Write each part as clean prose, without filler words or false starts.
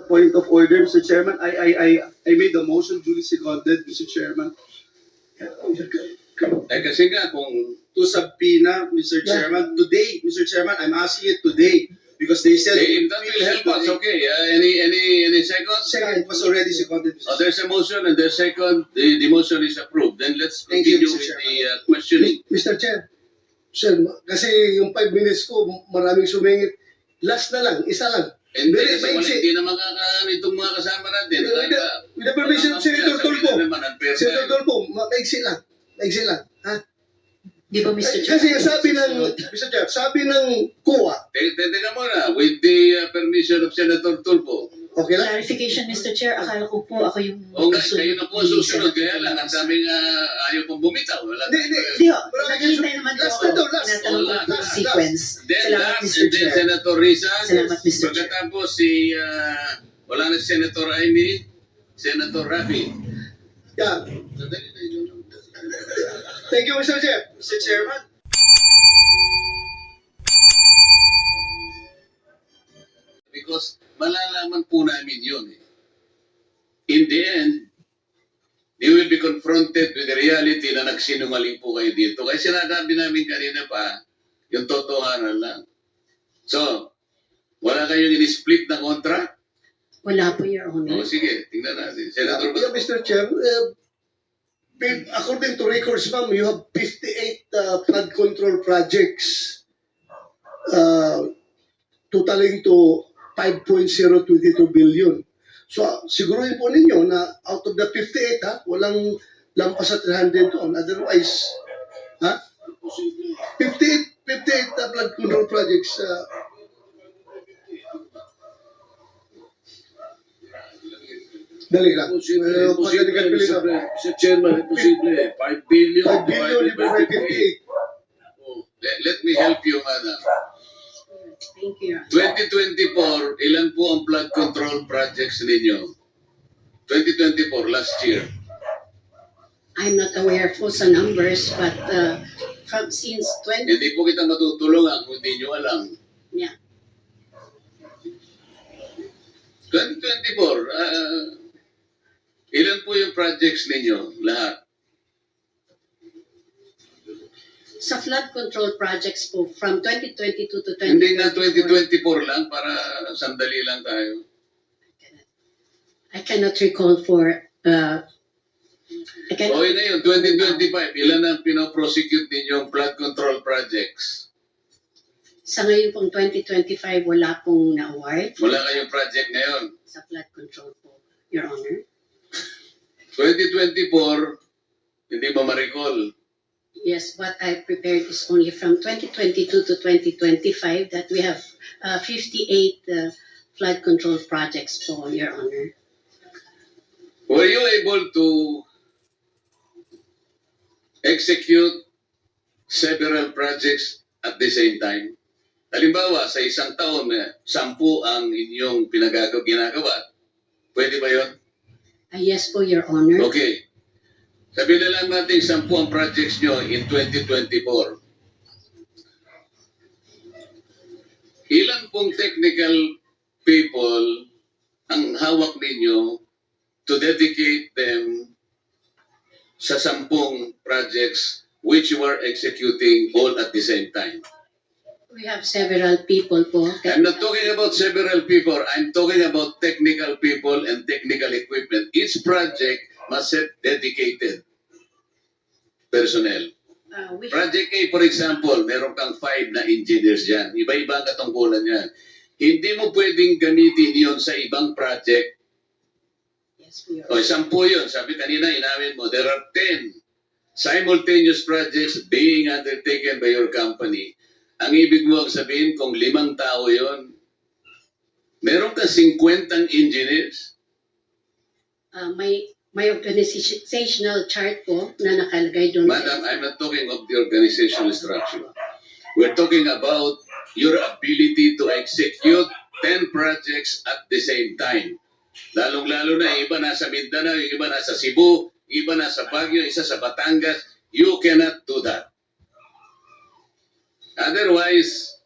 point of order, Mr. Chairman. I made the motion duly seconded, Mr. Chairman. Kasi nga kung To subpoena, Mr. Chairman, today, Mr. Chairman, I'm asking it today because they said if that will help us, okay. Any second? Second, it was already seconded, Mr. Oh, there's a motion and there's second. The motion is approved. Then let's Thank you, continue Mr. with Chairman. the questioning. Mr. Chair, sir, kasi yung 5 minutes ko, maraming sumingit. Last na lang, isa lang. Hindi, Very kasi wala, maiksi. hindi na makakaano itong mga kasama natin. With the permission of Senator Tulfo. Senator Tulfo, maiksi lang. Maiksi lang. Ha? Di ba, Mr. Chair? Kasi sabi ng, Mr. Chair, sabi ng COA, Teka muna, with the permission of Senator Tulfo. okay lang? Clarification, Mr. Chair. Akala ko po ako yung O nga, kayo na po ang susunod. Kaya lang, ang sabi nga, ayaw pong bumitaw. Wala. Hindi ho. Naghihintay naman po Last ako. na daw, last. Tinatanong ko Last, po last. sequence. Then Salamat, last, Mr. and then Chair. Senator Rizal. Salamat, Mr. Chair. Pagkatapos si, wala na si Senator Amy, Senator Rafi. Yeah. Thank you, Mr. Chair. Mr. Chairman, Because malalaman po namin yun eh. In the end, they will be confronted with the reality na nagsinungaling po kayo dito. Kaya sinasabi namin kanina pa, yung totohanan lang. So, wala kayong in-split na contract? Wala po, Your O Honor. sige, tingnan natin. Senator Yeah, Mr. Chair, according to records, ma'am, you have 58 flood control projects totaling to 5.022 billion. So, siguruhin po ninyo na out of the 58, walang lampas sa 300 doon. Otherwise, 58 flood control projects. Dali lang. Mr. Chairman, imposible. 5 billion 5 billion divided by divided by 58. 58. Let me help you, madam. Thank you, Your Honor. 2024, ilan po ang flood control projects ninyo? 2024, last year. I'm not aware po sa numbers, but since 20... Hindi po kita matutulungan kung hindi nyo alam. Yeah. 2024, ilan po yung projects ninyo? Lahat. Sa flood control projects po, from 2022 to 2024... Hindi na 2024 lang para sandali lang tayo. I cannot recall for... O yun na yun, 2025, ilan ang pinoprosecute ninyong flood control projects? Sa ngayon pong 2025, wala pong na-award Wala kayong project ngayon. sa flood control po, Your Honor. 2024, hindi ba ma-recall? Yes, what I prepared is only from 2022 to 2025 that we have 58 flood control projects po, Your Honor. Were you able to execute several projects at the same time? Halimbawa, sa isang taon, 10 ang inyong ginagawa. Pwede ba yun? Yes po, Your Honor. Okay. Sabihin na lang natin 10 ang projects nyo in 2024. Ilan pong technical people ang hawak ninyo to dedicate them sa 10 projects which you are executing all at the same time? We have several people po. I'm not talking about several people. I'm talking about technical people and technical equipment. Each project must have dedicated personnel. Project A, for example, meron kang 5 na engineers dyan. Iba-iba ang katungkulan yan. Hindi mo pwedeng gamitin yon sa ibang project. Yes, we are. O, 10 yun. Sabi kanina, inawin mo, there are 10 simultaneous projects being undertaken by your company. Ang ibig mo sabihin, kung 5 tao yon, meron ka 50 engineers. May organizational chart po na nakalagay doon. Madam, I'm not talking of the organizational structure. We're talking about your ability to execute 10 projects at the same time. Lalong-lalo na, iba nasa Mindanao, yung iba nasa Cebu, iba nasa Baguio, isa sa Batangas. You cannot do that. Otherwise,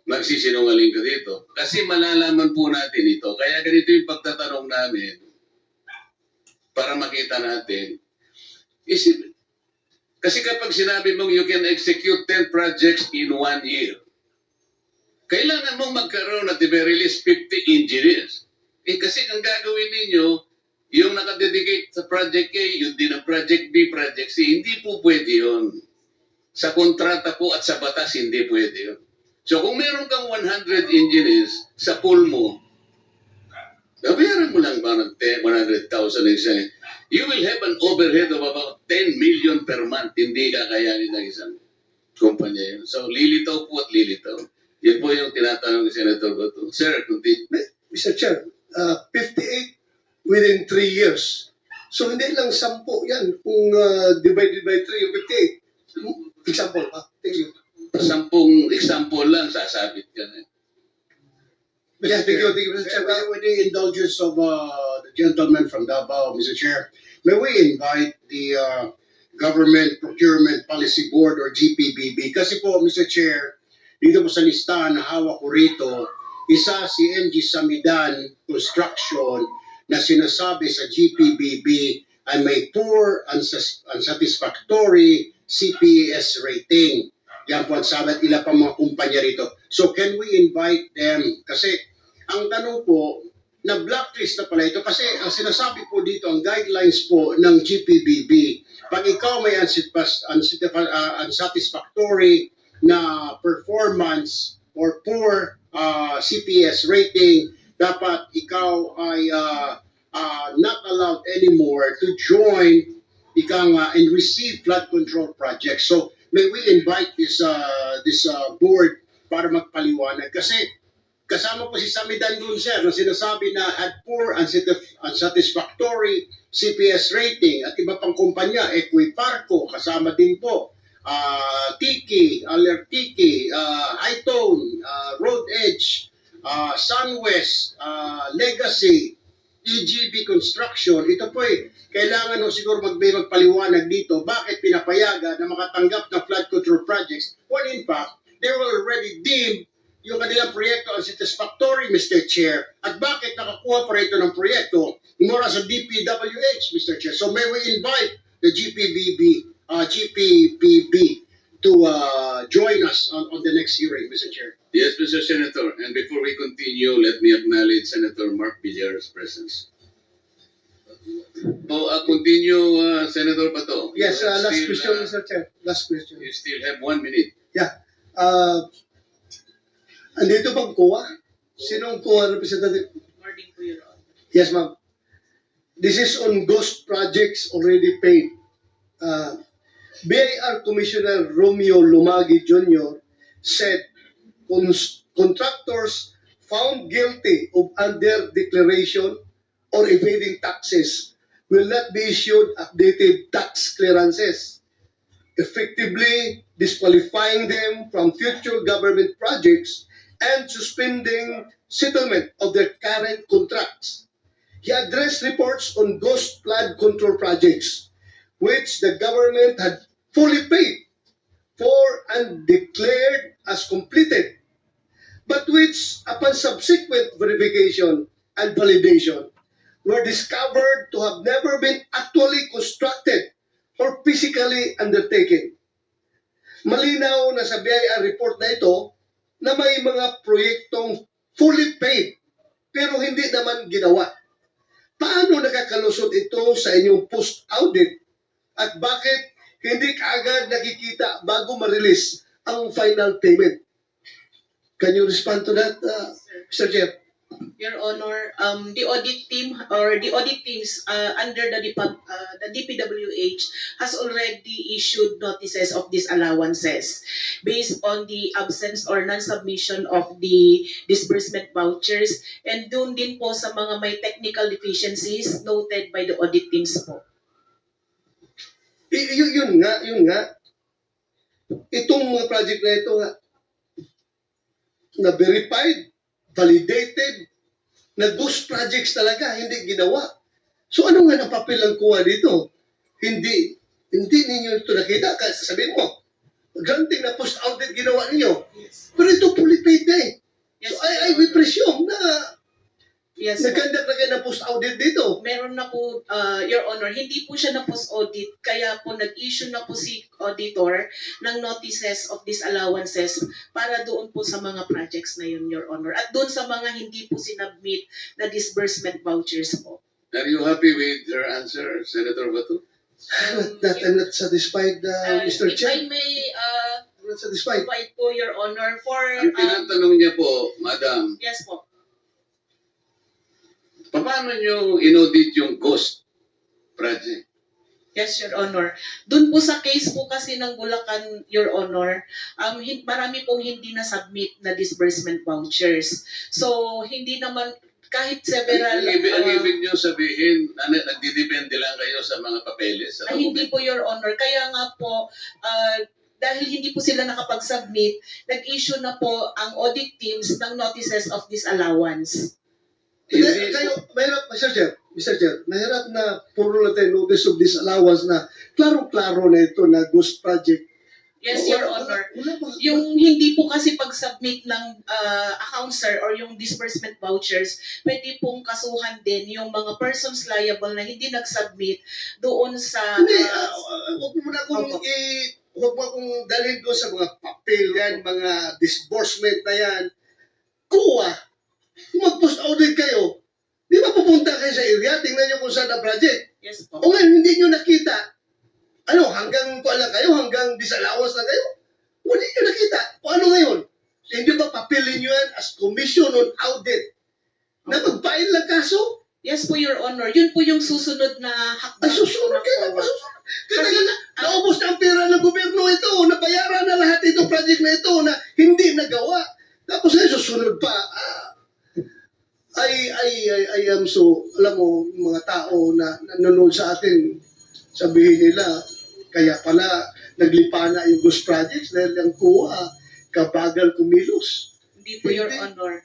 magsisinungaling ka dito. Kasi malalaman po natin ito. Kaya ganito yung pagtatanong namin para makita natin. Kasi kapag sinabi mong you can execute 10 projects in 1 year, kailangan mong magkaroon at the very least 50 engineers. Kasi ang gagawin ninyo, yung nakadedicate sa Project A, yung din ang Project B, Project C, hindi po pwede yun. Sa kontrata po at sa batas, hindi pwede yun. So kung meron kang 100 engineers sa pool mo, bayaran mo lang ba ng 100,000 isa, you will have an overhead of about 10 million per month. Hindi kakayanin ng isang kumpanya yun. So lilitaw po at lilitaw. Yun po yung tinatanong ni Senator Bato. Sir, continue. Mr. Chair, 58 within 3 years. So hindi lang 10 yan kung divided by 3 yung 58. Example pa. Thank you. 10 example lang, sasabit ka na. Yes, thank you, Mr. Chair. With the indulgence of the gentleman from Davao, Mr. Chair, may we invite the Government Procurement Policy Board or GPBB? Kasi po, Mr. Chair, dito po sa listahan na hawak ko rito, isa si MG Samidan Construction na sinasabi sa GPBB ay may poor, unsatisfactory CPS rating. Yan po ang sabi at ilan pa mga kumpanya rito. So can we invite them? Kasi ang tanong po, na blacklist na pala ito kasi ang sinasabi po dito, ang guidelines po ng GPBB, pag ikaw may unsatisfactory na performance or poor CPS rating, dapat ikaw ay not allowed anymore to join and receive flood control projects. So may we invite this board para magpaliwanag kasi kasama po si Samidan dun, sir, na sinasabi na had poor, unsatisfactory CPS rating at iba pang kumpanya, Equiparco, kasama din po, Tiki, Alertiki, Hightone, Road Edge, Sunwest, Legacy, EGB Construction. Ito po kailangan ho siguro magpaliwanag dito bakit pinapayagan na makatanggap ng flood control projects when in fact they were already deemed yung kanilang proyekto unsatisfactory, Mr. Chair, at bakit nakakuha pa rito ng proyekto mula sa DPWH, Mr. Chair. So may we invite the GPBB to join us on the next hearing, Mr. Chair. Yes, Mr. Senator. And before we continue, let me acknowledge Senator Mark Villar's presence. So, continue, Senator Bato. Yes, You last still, question, Mr. Chair. Last question. You still have 1 minute. Yeah. Andito bang COA? Sinong COA representative? Morning po, Your Honor. Yes, ma'am. This is on ghost projects already paid. BIR Commissioner Romeo Lumagi Jr. said contractors found guilty of under-declaration or evading taxes will not be issued updated tax clearances, effectively disqualifying them from future government projects and suspending settlement of their current contracts. He addressed reports on ghost flood control projects, which the government had fully paid for and declared as completed, but which, upon subsequent verification and validation, were discovered to have never been actually constructed or physically undertaken. Malinaw na sa BIR report na ito na may mga proyektong fully paid pero hindi naman ginawa. Paano nakakalusot ito sa inyong post-audit at bakit hindi kaagad nakikita bago ma-release ang final payment? Can you respond to that, Mr. Chair? Your Honor, the audit team or the audit teams under the DPWH has already issued notices of disallowances based on the absence or non-submission of the disbursement vouchers and doon din po sa mga may technical deficiencies noted by the audit teams po. Yun nga. Itong mga project na ito nga, na verified, validated, na ghost projects talaga, hindi ginawa. So ano nga napapil ang kuha dito? Hindi ninyo ito nakita. Kasi sabihin mo, granting na post-audit ginawa ninyo. Pero ito fully paid na eh. So I will presume na Yes, po. nagkandak na kayo ng post-audit dito. Meron na po, Your Honor, hindi po siya na post-audit, kaya po nag-issue na po si auditor ng notices of disallowances para doon po sa mga projects na yun, Your Honor. At doon sa mga hindi po sinubmit na disbursement vouchers po. Are you happy with her answer, Senator Bato? That I'm not satisfied, Mr. If Chair. I may I'm not satisfied. provide po, Your Honor, for... Ang tinatanong niya po, Madam, yes po. paano niyo inaudit yung ghost project? Yes, Your Honor. Doon po sa case po kasi ng Bulacan, Your Honor, marami pong hindi na-submit na disbursement vouchers. So, hindi naman, kahit several... Ang ibig niyo sabihin, nagdidepende lang kayo sa mga papeles? Sa hindi po, Your Honor. Kaya nga po, dahil hindi po sila nakapag-submit, nag-issue na po ang audit teams ng notices of disallowance. Hindi, kayo, mahirap, Mr. Chair, mahirap na puro lang tayo notice of disallowance na klaro-klaro na ito na ghost project. Yes, Wala- Your wala- Honor. wala pa- Yung hindi po kasi pag-submit ng account, sir, or yung disbursement vouchers, pwede pong kasuhan din yung mga persons liable na hindi nag-submit doon sa... Hindi, huwag mo muna akong huwag mo akong dalhin doon sa mga papel yan, mga disbursement na yan. Kuha, kung mag-post-audit kayo, di ba pupunta kayo sa area, tingnan nyo kung saan ang project. yes po. O ngayon, hindi nyo nakita. Ano, hanggang kuha lang kayo, hanggang disallowance lang kayo? O hindi nyo nakita. O ano ngayon? Hindi ba papilin nyo yan as commission on audit? Na mag-file lang kaso? Yes po, Your Honor. Yun po yung susunod na Ay, hakbang. susunod po kayo. ng COA. Kaya na, naubos na ang pera ng gobyerno ito, nabayaran na lahat itong project na ito na hindi nagawa. Tapos ay susunod pa. I am so, alam mo, mga tao na nanonood sa atin, sabihin nila, kaya pala naglipa na yung ghost projects dahil ang kuha, kabagal kumilos. Hindi po, Your Hindi. Honor.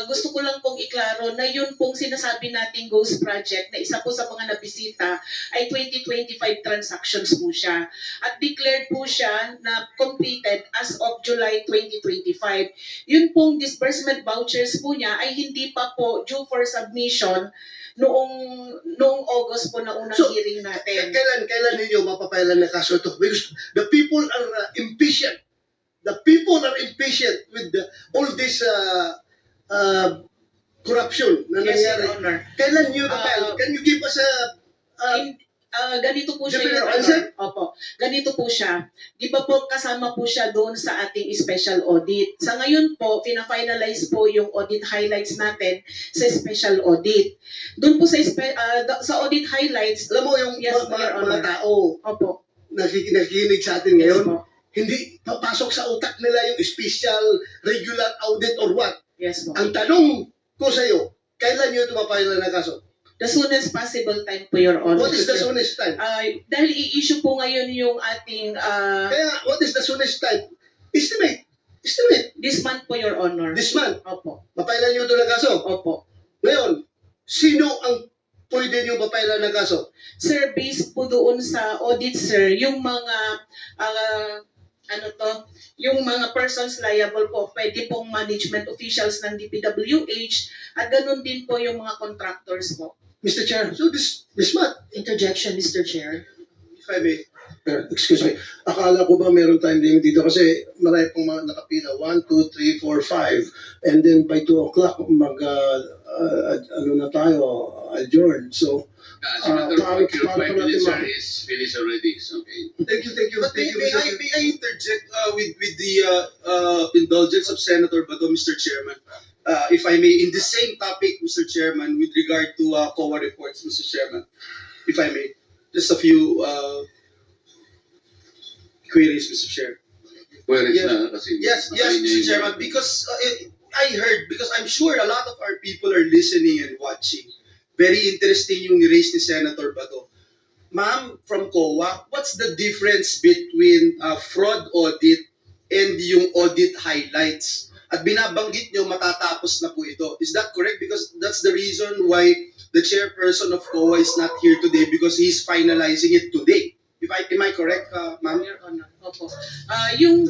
Gusto ko lang pong iklaro na yun pong sinasabi nating Ghost Project na isa po sa mga nabisita ay 2025 transactions po siya. At declared po siya na completed as of July 2025. Yun pong disbursement vouchers po niya ay hindi pa po due for submission noong August po na unang So, hearing natin. Kailan ninyo mapapailan na kaso ito? Because the people are impatient. The people are impatient with all this corruption na Yes, nangyari. Your Honor. Kailan nyo na-file? Can you give us a... Ganito po siya, Definite Your answer? Honor. Opo. Ganito po siya. Di ba po kasama po siya doon sa ating special audit. Sa ngayon po, pina-finalize po yung audit highlights natin sa special audit. Doon po sa audit highlights, alam mo yung yes, mga, Your mga Honor. tao Opo. nakikinig sa atin Yes ngayon, po. hindi papasok sa utak nila yung special, regular audit or what. Yes po. Ang tanong ko sa iyo, kailan nyo ito mapailan na kaso? The soonest possible time po, Your Honor. What is the soonest time? Dahil i-issue po ngayon yung ating Kaya, what is the soonest time? Estimate. this month po, Your Honor. This month. Opo. Mapailan nyo ito ng kaso. Opo. Ngayon, sino ang pwede nyo mapailan ng kaso? Sir, based po doon sa audit, sir, yung mga yung mga persons liable po, pwede pong management officials ng DPWH at ganun din po yung mga contractors po. Mr. Chair, so this month, Interjection, Mr. Chair. if I may, excuse me, akala ko ba meron time limit dito kasi marami pong mga nakapila, 1, 2, 3, 4, 5, and then by 2 o'clock ano na tayo, adjourn. So, As a matter of fact, your paano 5 natin minutes ma- sir, is finished already. So, okay. thank you, But thank you, may Mr. I interject with the indulgence of Senator Bato, Mr. Chairman? If I may, in the same topic, Mr. Chairman, with regard to COA reports, Mr. Chairman, if I may, just a few queries, Mr. Chair. Where is Yeah. na? Kasi Yes, Mr. Chairman, because I heard, because I'm sure a lot of our people are listening and watching. Very interesting yung ni-raise ni Senator Bato. Ma'am, from COA, what's the difference between fraud audit and yung audit highlights? At binabanggit nyo, matatapos na po ito. Is that correct? Because that's the reason why the chairperson of COA is not here today because he's finalizing it today. Am I correct, ma'am? Your Honor. Opo. Yung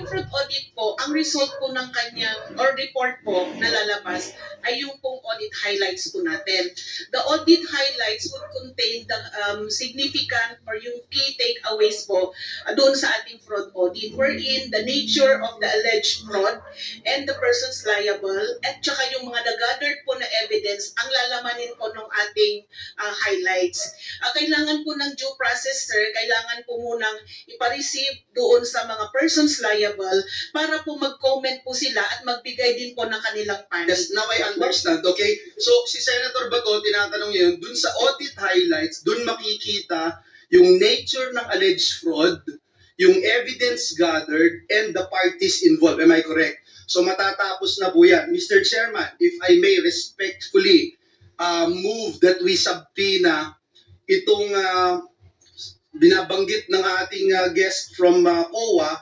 fraud audit po, ang result po ng kanyang or report po na lalabas ay yung pong audit highlights po natin. The audit highlights would contain the significant or yung key takeaways po doon sa ating fraud audit, wherein the nature of the alleged fraud and the persons liable at saka yung mga nag-gathered po na evidence ang lalamanin po ng ating highlights. Kailangan po ng due process, sir, kailangan po munang ipareceive doon sa mga persons liable para po mag-comment po sila at magbigay din po ng kanilang panig. Yes, now I understand, okay? So, si Senator Bato, tinatanong niya yun, dun sa audit highlights, dun makikita yung nature ng alleged fraud, yung evidence gathered, and the parties involved. Am I correct? So, matatapos na po yan. Mr. Chairman, if I may respectfully move that we subpoena itong binabanggit ng ating guest from COA,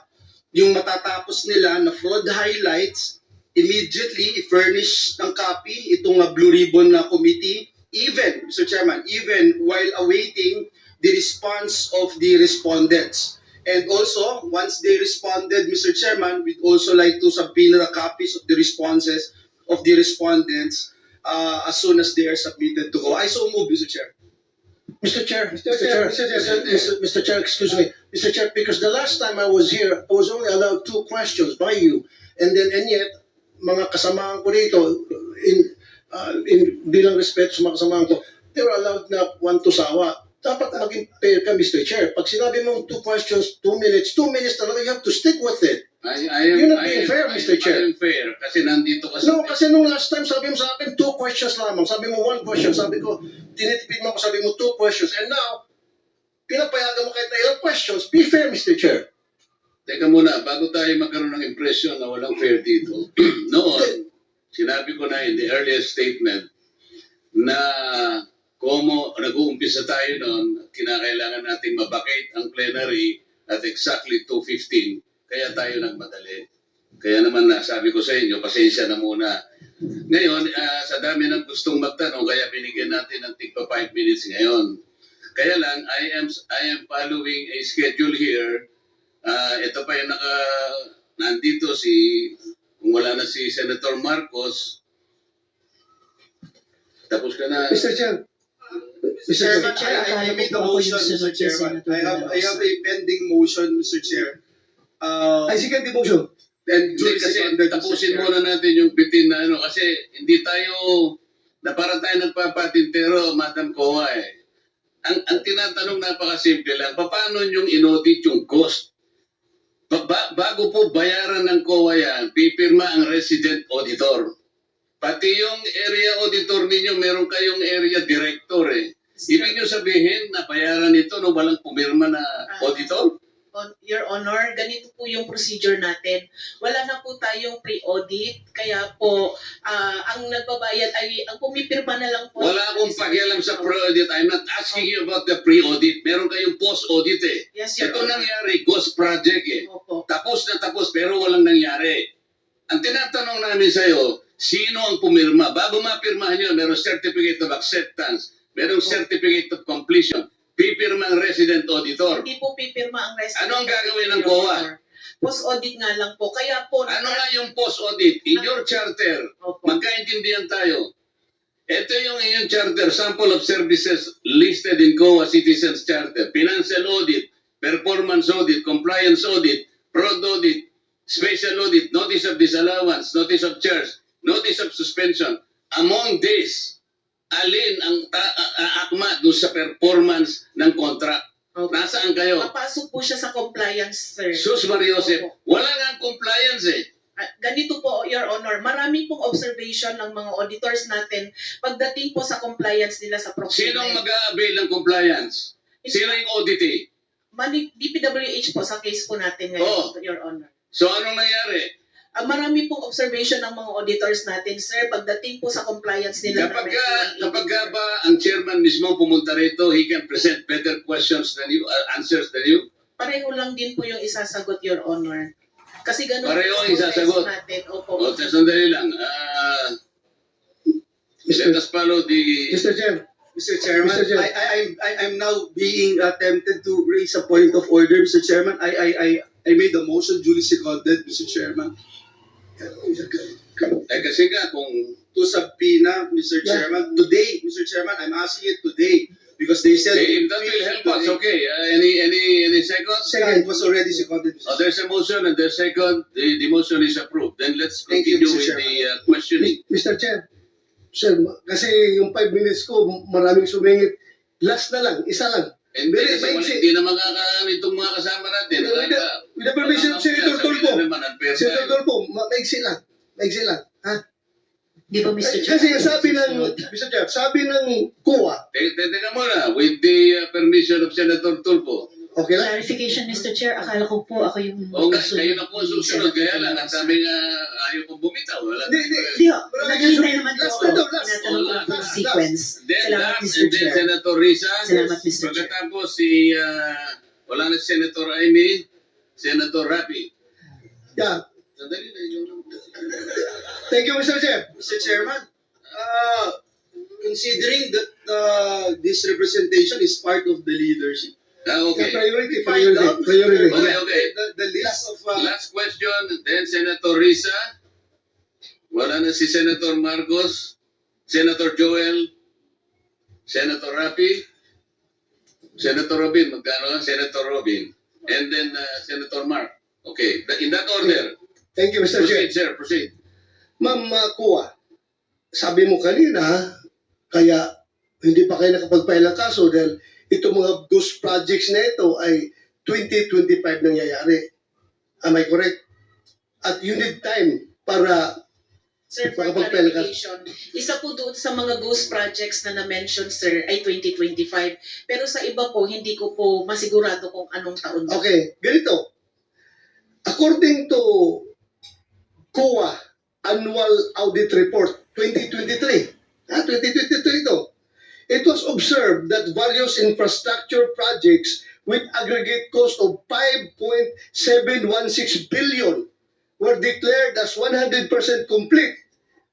yung matatapos nila na fraud highlights, immediately i-furnish ng copy itong Blue Ribbon Committee, even, Mr. Chairman, even while awaiting the response of the respondents. And also, once they responded, Mr. Chairman, we'd also like to subpoena the copies of the responses of the respondents as soon as they are submitted to COA. I so move, Mr. Chair. Mr. Chair, Mr. Chair, excuse me, Mr. Chair, because the last time I was here, I was only allowed 2 questions by you, and yet mga kasamahan ko dito, in bilang respeto sa mga kasamahan ko, they were allowed na 1 to sawa. Dapat maging fair ka, Mr. Chair. Pag sinabi mong 2 questions, 2 minutes talaga, you have to stick with it. You're not being fair, Mr. Chair. I am fair kasi nandito kasi. No, kasi nung last time sabi mo sa akin 2 questions lamang. Sabi mo 1 question. Sabi ko, tinitipid mo ako, sabi mo 2 questions. And now, pinapayagan mo kahit na ilang questions. Be fair, Mr. Chair. Teka muna, bago tayo magkaroon ng impression na walang fair dito. Noon, sinabi ko na in the earliest statement na nag-uumpisa tayo noon, kinakailangan nating mabakate ang plenary at exactly 2:15. Kaya tayo nagmadali. Kaya naman sabi ko sa inyo, pasensya na muna. Ngayon, sa dami ng gustong magtanong, kaya binigyan natin ng tigpa 5 minutes ngayon. Kaya lang, I am following a schedule here. Ito pa yung nandito kung wala na si Senator Marcos. Tapos ka na. Mr. Chair, Mr. Chairman, I made the motion, Mr. Chairman. I have a pending motion, Mr. Chair. I second the motion. And Hindi, kasi tapusin muna natin yung bitin na kasi hindi tayo, na para tayo nagpapatintero, Madam Kowa Ang tinatanong napakasimple lang, paano yung inaudit yung cost? Bago po bayaran ng COA yan, pipirma ang resident auditor. Pati yung area auditor ninyo, meron kayong area director Ibig nyo sabihin na bayaran ito no walang pumirma na auditor? Your Honor, ganito po yung procedure natin. Wala na po tayong pre-audit, kaya po ang nagbabayad ay ang pumipirma na lang po. Wala akong pakialam sa pre-audit. I'm not asking you about the pre-audit. Meron kayong post-audit Yes, Your Ito Honor. nangyari, ghost project Opo. Tapos na tapos pero walang nangyari. Ang tinatanong namin sa'yo, sino ang pumirma? Bago mapirmahan nyo, merong certificate of acceptance, merong certificate of completion, pipirma ang resident auditor. Hindi po pipirma ang resident. Ano ang gagawin ng Your COA? Honor. Post-audit nga lang po. Kaya po, Ano nga yung post-audit? In your charter, Opo. magkaintindihan tayo. Ito yung inyong charter, sample of services listed in COA Citizens Charter. Financial audit, performance audit, compliance audit, fraud audit, special audit, notice of disallowance, notice of charge, notice of suspension. Among these, alin ang akma doon sa performance ng contract? Opo. Nasaan kayo? Papasok po siya sa compliance, sir. Sus Mariosep, Opo. wala nga compliance Ganito po, Your Honor, marami pong observation ng mga auditors natin pagdating po sa compliance nila sa procurement. Sinong mag-a-avail ng compliance? Sino yung auditee? DPWH po sa case po natin ngayon, Your Honor. So anong nangyari? Marami pong observation ng mga auditors natin, sir, pagdating po sa compliance nila. Kapag ba ang chairman mismo pumunta rito, he can present better questions than you, answers than you? Pareho lang din po yung isasagot, Your Honor. Kasi ganun Pareho ang po isasagot? natin. Opo. Sandali lang. Let us follow the... Mr. Chair, Mr. Chairman, Mr. Chair. I'm now being tempted to raise a point of order, Mr. Chairman. I made a motion duly seconded, Mr. Chairman. Kasi nga kung To subpoena, Mr. Chairman, today, Mr. Chairman, I'm asking it today because they said if that will help us, okay. Any seconds? Second, it was already seconded, Mr. Oh, there's a motion and there's second. The motion is approved. Then let's Thank you, continue Mr. with the questioning. Mr. Chair, sir, kasi yung 5 minutes ko, maraming sumingit. Last na lang, isa lang. Hindi Very kasi maiksi. hindi na makakaano itong mga kasama natin. With the permission of Senator Tulfo. Senator Tulfo. Tulfo, maiksi lang. Maiksi lang. Ha? Di ba, Mr. Chair? Kasi sabi ng, Mr. Chair, sabi ng COA, Teka muna, with the permission of Senator Tulfo. okay lang? Clarification, Mr. Chair. Akala ko po ako yung... O nga, kayo na po susunod. Kaya lang, ang sabi nga, ayaw kong bumitaw. Wala Hindi ho. Naghihintay naman po Last ako. na to, last. Tinatanong ko Last, po yung last. sequence. Then Salamat, last, Mr. and then Chair. Senator Risa. Salamat, Mr. Chair. Pagkatapos wala na si Senator Amy, Senator Rapi. Yeah. Sandali na yun. Thank you, Mr. Chair. Mr. Chairman, considering that this representation is part of the leadership, Okay. Priority. Okay. the list of Last question, then Senator Risa. Wala na si Senator Marcos, Senator Joel, Senator Rapi, Senator Robin, magkano? Senator Robin. And then Senator Mark. Okay, in that order. Thank you, Mr. Chair. Proceed, sir, proceed. Ma'am COA, sabi mo kanina, kaya hindi pa kayo nakapag-file ng kaso dahil itong mga ghost projects na ito ay 2025 nangyayari. Am I correct? At you need time para Sir, for Makapagpel ka. clarification, isa po doon sa mga ghost projects na na-mention, sir, ay 2025. Pero sa iba po, hindi ko po masigurado kung anong taon. okay, ganito. According to COA Annual Audit Report 2023, 2023 ito, it was observed that various infrastructure projects with aggregate cost of 5.716 billion were declared as 100% complete.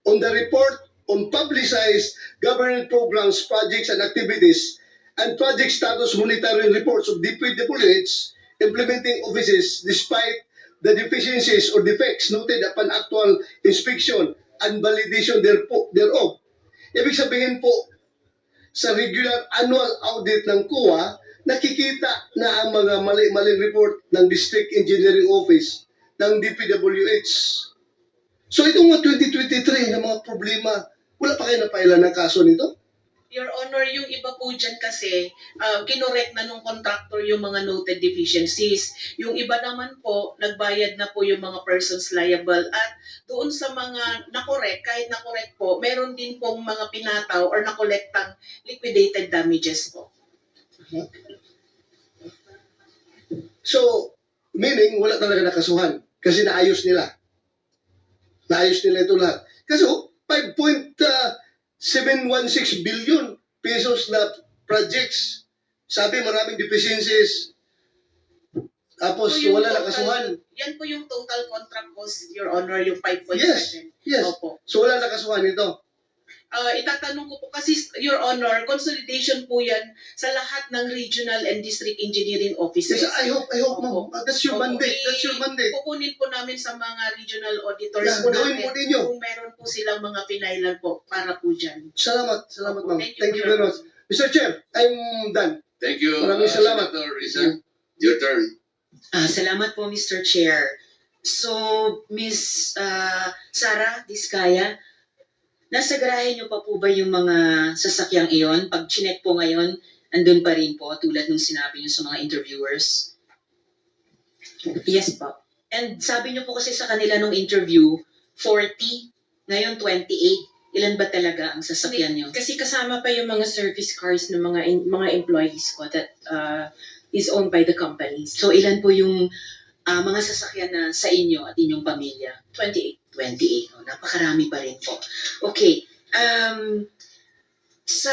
On the report on publicized government programs, projects, and activities, and project status monitoring reports of DPWH implementing offices despite the deficiencies or defects noted upon actual inspection and validation thereof. Ibig sabihin po, sa regular annual audit ng COA, nakikita na ang mga mali-maling report ng District Engineering Office ng DPWH. So itong mga 2023 na mga problema, wala pa kayo na-file ng kaso nito? Your Honor, yung iba po dyan kasi, kinorek na nung contractor yung mga noted deficiencies. Yung iba naman po, nagbayad na po yung mga persons liable. At doon sa mga nakorek, kahit nakorek po, meron din pong mga pinataw or nakolektang liquidated damages po. So, meaning wala talaga nakasuhan kasi naayos nila. Naayos nila ito lahat. Kasi 5.716 billion pesos na projects. Sabi maraming deficiencies. Tapos So, yung wala total- nakasuhan. Yan po yung total contract cost, Your Honor, yung 5.7. Yes. Opo. So wala nakasuhan ito. Itatanong ko po kasi, Your Honor, consolidation po yan sa lahat ng regional and district engineering offices. Yes, I hope, ma'am. That's your Opo. mandate. That's your mandate. Kukunin po namin sa mga regional auditors Yeah, po gawin natin po ninyo. kung meron po silang mga pinailan po para po dyan. Salamat, ma'am. Thank you, Thank you very much. Mr. Chair, I'm done. Thank you, Maraming salamat. Senator Risa. Your turn. Salamat po, Mr. Chair. So, Ms. Sara Diskaya, nasa garahe niyo pa po ba yung mga sasakyang iyon? Pag chinek po ngayon, andun pa rin po, tulad nung sinabi niyo sa mga interviewers? Yes po. And sabi niyo po kasi sa kanila nung interview, 40, ngayon 28. Ilan ba talaga ang sasakyan niyo? Kasi kasama pa yung mga service cars ng mga employees ko that is owned by the companies. So, ilan po yung mga sasakyan na sa inyo at inyong pamilya? 28. 28. Oh, napakarami pa rin po. Okay. Sa